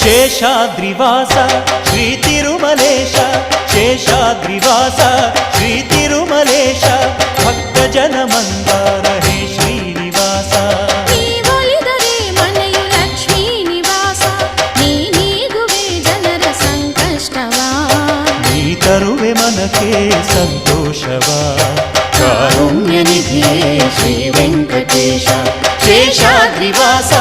శేషాద్రివాస శ్రీ తిరుమలేశ శేషాద్రివాస శ్రీ తిరుమలేశ భక్తజన మందార హే శ్రీనివాಸ ನೀವೊಲಿದರೆ ಮನೆಯು ಲಕ್ಷ್ಮೀ ನಿವಾಸ ನೀಗುವೆ ಜನರ ಸಂಕಷ್ಟವಾ ನೀ ತರುವೆ ಮನಕ್ಕೆ ಸಂತೋಷವಾ ಕಾರುಣ್ಯ ನಿಧಿಯೇ ಶ್ರೀ ವೆಂಕಟೇಶ ಶೇಷಾದ್ರಿವಾಸ